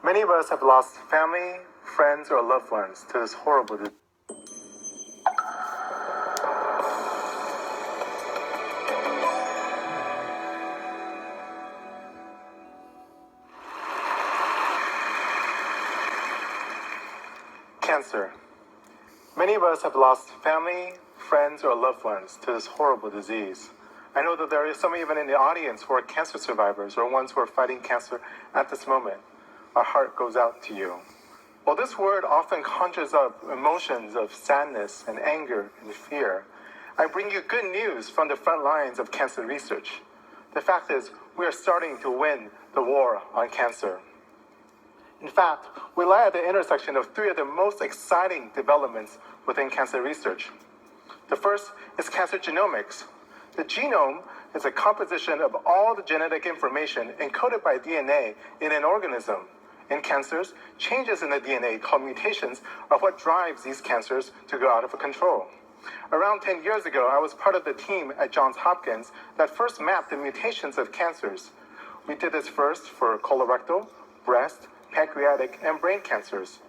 Many of us have lost family, friends, or loved ones to this horrible disease. Cancer. Many of us have lost family, friends, or loved ones to this horrible disease. I know that there are some even in the audience who are cancer survivors or ones who are fighting cancer at this moment. Our heart goes out to you. While this word often conjures up emotions of sadness and anger and fear, I bring you good news from the front lines of cancer research. The fact is, we are starting to win the war on cancer. In fact, we lie at the intersection of three of the most exciting developments within cancer research. The first is cancer genomics. The genome is a composition of all the genetic information encoded by DNA in an organism. In cancers, changes in the DNA called mutations are what drives these cancers to go out of control. Around 10 years ago, I was part of the team at Johns Hopkins that first mapped the mutations of cancers. We did this first for colorectal, breast, pancreatic, and brain cancers.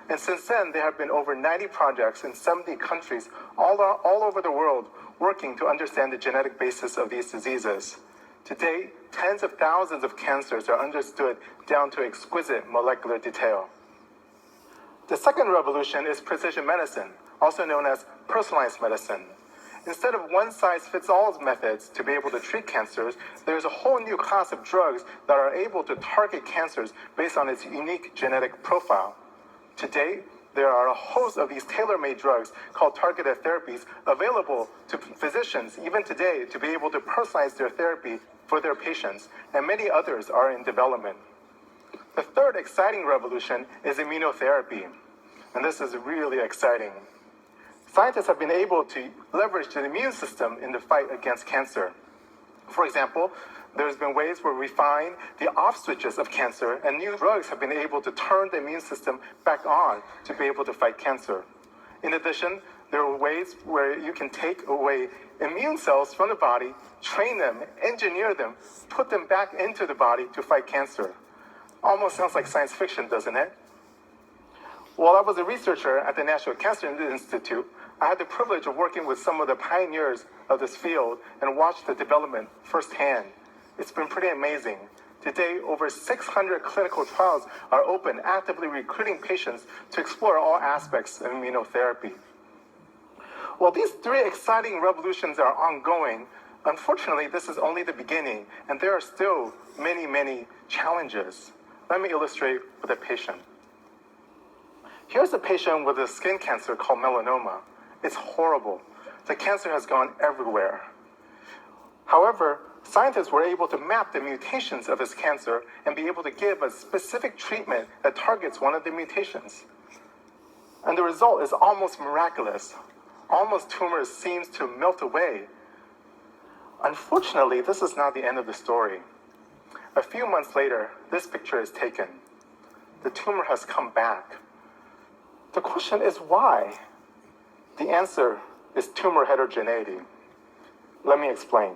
And since then, there have been over 90 projects in 70 countries all over the world working to understand the genetic basis of these diseases. Today, tens of thousands of cancers are understood down to exquisite molecular detail. The second revolution is precision medicine, also known as personalized medicine. Instead of one-size-fits-all methods to be able to treat cancers, there's a whole new class of drugs that are able to target cancers based on its unique genetic profile. Today, there are a host of these tailor-made drugs called targeted therapies available to physicians even today to be able to personalize their therapy for their patients, and many others are in development. The third exciting revolution is immunotherapy, and this is really exciting. Scientists have been able to leverage the immune system in the fight against cancer. For example, there's been ways where we find the off switches of cancer, and new drugs have been able to turn the immune system back on to be able to fight cancer. In addition, there are ways where you can take away immune cells from the body, train them, engineer them, put them back into the body to fight cancer. Almost sounds like science fiction, doesn't it? While I was a researcher at the National Cancer Institute, I had the privilege of working with some of the pioneers of this field and watched the development firsthand. It's been pretty amazing. Today, over 600 clinical trials are open, actively recruiting patients to explore all aspects of immunotherapy. While these three exciting revolutions are ongoing, unfortunately, this is only the beginning, and there are still many, many challenges. Let me illustrate with a patient. Here's a patient with a skin cancer called melanoma. It's horrible. The cancer has gone everywhere. However, scientists were able to map the mutations of his cancer and be able to give a specific treatment that targets one of the mutations. And the result is almost miraculous. Almost tumors seems to melt away. Unfortunately, this is not the end of the story. A few months later, this picture is taken. The tumor has come back. The question is why? The answer is tumor heterogeneity. Let me explain.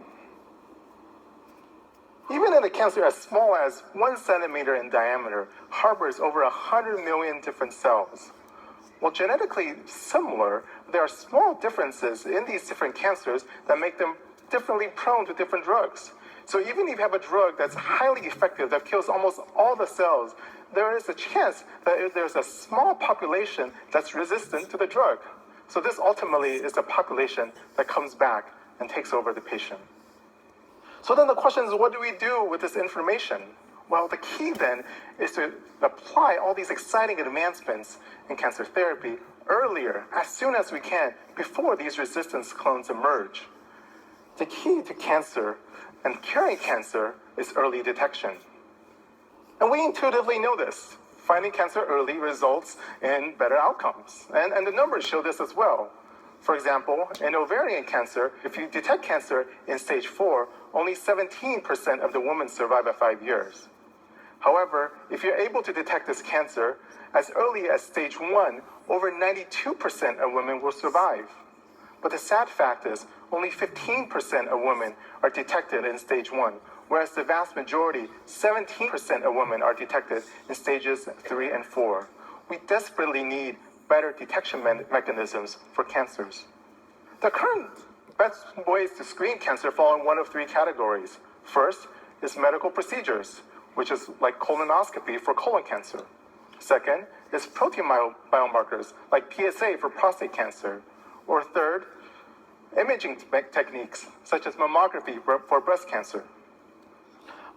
Even in a cancer as small as 1 centimeter in diameter harbors over 100 million different cells. While genetically similar, there are small differences in these different cancers that make them differently prone to different drugs. So even if you have a drug that's highly effective, that kills almost all the cells, there is a chance that there's a small population that's resistant to the drug. So this ultimately is the population that comes back and takes over the patient. So then the question is, what do we do with this information? Well, the key then is to apply all these exciting advancements in cancer therapy earlier, as soon as we can, before these resistance clones emerge. The key to cancer and curing cancer is early detection. And we intuitively know this. Finding cancer early results in better outcomes. And the numbers show this as well. For example, in ovarian cancer, if you detect cancer in stage 4, only 17% of the women survive at 5 years. However, if you're able to detect this cancer as early as stage 1, over 92% of women will survive. But the sad fact is, only 15% of women are detected in stage 1, whereas the vast majority, 17% of women, are detected in stages 3 and 4. We desperately need better detection mechanisms for cancers. The current best ways to screen cancer fall in one of three categories. First is medical procedures, which is like colonoscopy for colon cancer. Second is protein biomarkers, like PSA for prostate cancer. Or third, imaging techniques, such as mammography for breast cancer.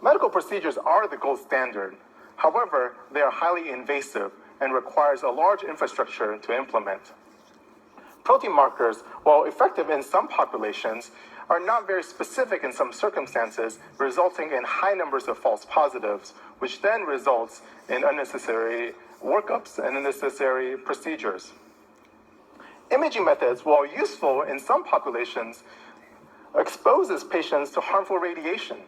Medical procedures are the gold standard. However, they are highly invasive and requires a large infrastructure to implement. Protein markers, while effective in some populations, are not very specific in some circumstances, resulting in high numbers of false positives, which then results in unnecessary workups and unnecessary procedures. Imaging methods, while useful in some populations, exposes patients to harmful radiation.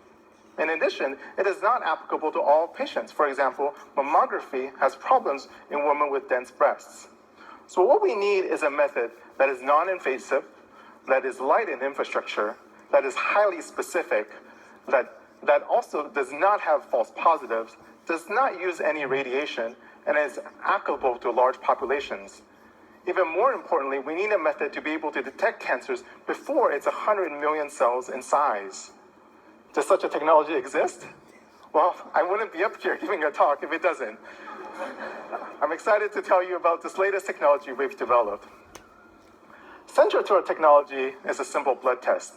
In addition, it is not applicable to all patients. For example, mammography has problems in women with dense breasts. So what we need is a method that is non-invasive, that is light in infrastructure, that is highly specific, that also does not have false positives, does not use any radiation, and is applicable to large populations. Even more importantly, we need a method to be able to detect cancers before it's 100 million cells in size. Does such a technology exist? Well, I wouldn't be up here giving a talk if it doesn't. I'm excited to tell you about this latest technology we've developed. Central to our technology is a simple blood test.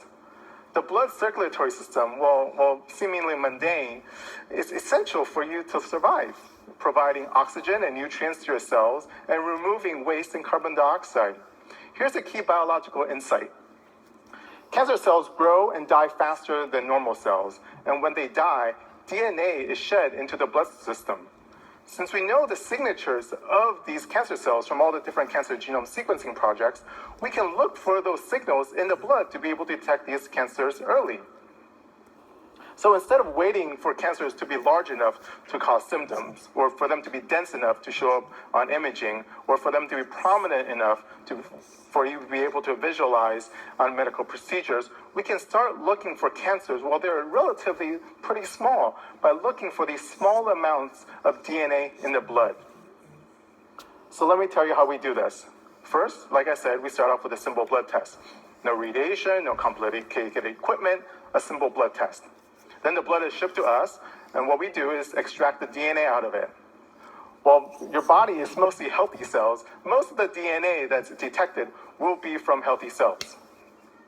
The blood circulatory system, while seemingly mundane, is essential for you to survive, providing oxygen and nutrients to your cells and removing waste and carbon dioxide. Here's a key biological insight. Cancer cells grow and die faster than normal cells, and when they die, DNA is shed into the blood system. Since we know the signatures of these cancer cells from all the different cancer genome sequencing projects, we can look for those signals in the blood to be able to detect these cancers early. So instead of waiting for cancers to be large enough to cause symptoms, or for them to be dense enough to show up on imaging, or for them to be prominent enough for you to be able to visualize on medical procedures, we can start looking for cancers while they're relatively pretty small by looking for these small amounts of DNA in the blood. So let me tell you how we do this. First, like I said, we start off with a simple blood test. No radiation, no complicated equipment, a simple blood test. Then the blood is shipped to us, and what we do is extract the DNA out of it. While your body is mostly healthy cells, most of the DNA that's detected will be from healthy cells.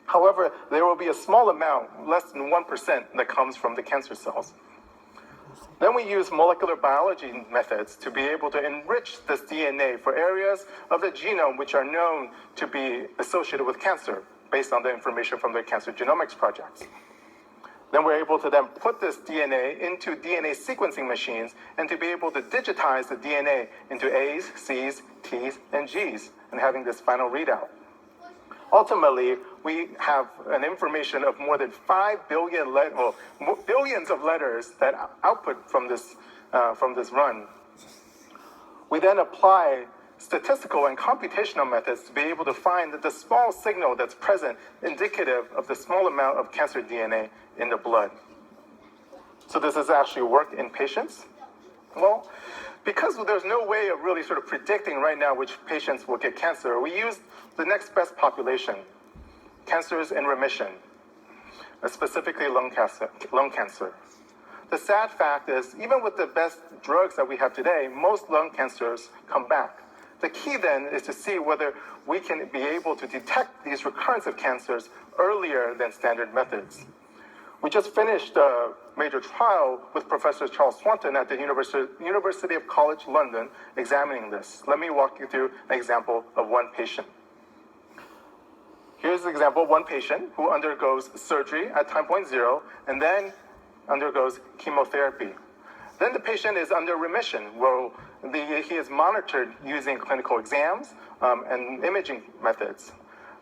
However, there will be a small amount, less than 1%, that comes from the cancer cells. Then we use molecular biology methods to be able to enrich this DNA for areas of the genome which are known to be associated with cancer, based on the information from the cancer genomics projects. Then we're able to then put this DNA into DNA sequencing machines and to be able to digitize the DNA into A's, C's, T's, and G's, and having this final readout. Ultimately, we have an information of more than 5 billion billions of letters that output from this run. We then apply statistical and computational methods to be able to find the small signal that's present indicative of the small amount of cancer DNA in the blood. So does this actually work in patients? Well, because there's no way of really sort of predicting right now which patients will get cancer, we use the next best population, cancers in remission, specifically lung cancer. The sad fact is, even with the best drugs that we have today, most lung cancers come back. The key then is to see whether we can be able to detect these recurrence of cancers earlier than standard methods. We just finished a major trial with Professor Charles Swanton at the University of College London examining this. Let me walk you through an example of one patient. Here's an example of one patient who undergoes surgery at time point 0 and then undergoes chemotherapy. Then the patient is under remission, where he is monitored using clinical exams and imaging methods.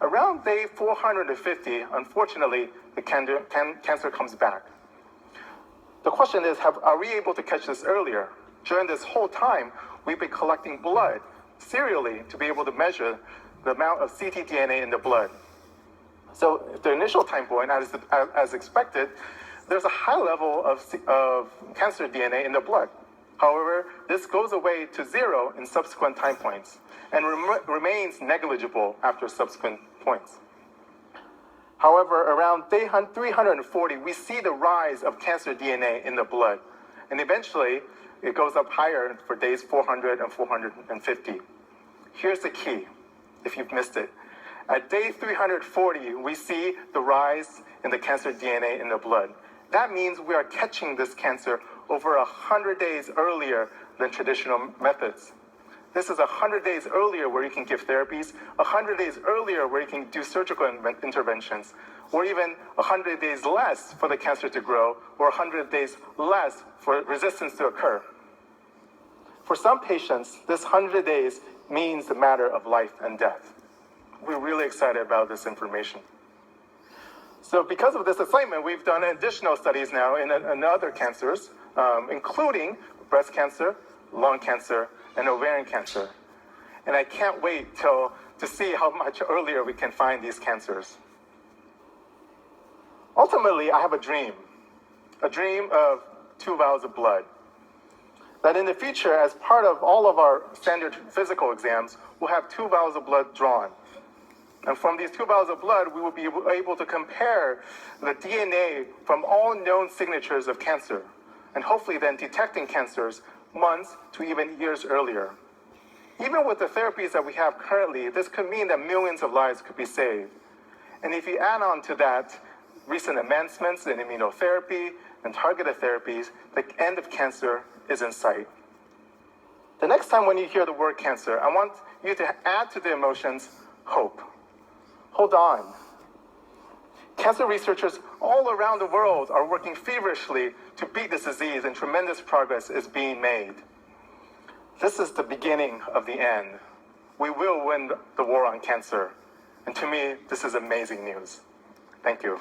Around day 450, unfortunately, the cancer comes back. The question is, are we able to catch this earlier? During this whole time, we've been collecting blood serially to be able to measure the amount of ctDNA in the blood. So at the initial time point, as expected, there's a high level of cancer DNA in the blood. However, this goes away to 0 in subsequent time points and remains negligible after subsequent points. However, around day 340, we see the rise of cancer DNA in the blood, and eventually it goes up higher for days 400 and 450. Here's the key, if you've missed it. At day 340, we see the rise in the cancer DNA in the blood. That means we are catching this cancer over 100 days earlier than traditional methods. This is 100 days earlier where you can give therapies, 100 days earlier where you can do surgical interventions, or even 100 days less for the cancer to grow, or 100 days less for resistance to occur. For some patients, this 100 days means the matter of life and death. We're really excited about this information. So because of this excitement, we've done additional studies now in other cancers, including breast cancer, lung cancer, and ovarian cancer. And I can't wait to see how much earlier we can find these cancers. Ultimately, I have a dream of 2 vials of blood. That in the future, as part of all of our standard physical exams, we'll have 2 vials of blood drawn. And from these 2 vials of blood, we will be able to compare the DNA from all known signatures of cancer, and hopefully then detecting cancers months to even years earlier. Even with the therapies that we have currently, this could mean that millions of lives could be saved. And if you add on to that recent advancements in immunotherapy and targeted therapies, the end of cancer is in sight. The next time when you hear the word cancer, I want you to add to the emotions hope. Hold on. Cancer researchers all around the world are working feverishly to beat this disease, and tremendous progress is being made. This is the beginning of the end. We will win the war on cancer. And to me, this is amazing news. Thank you.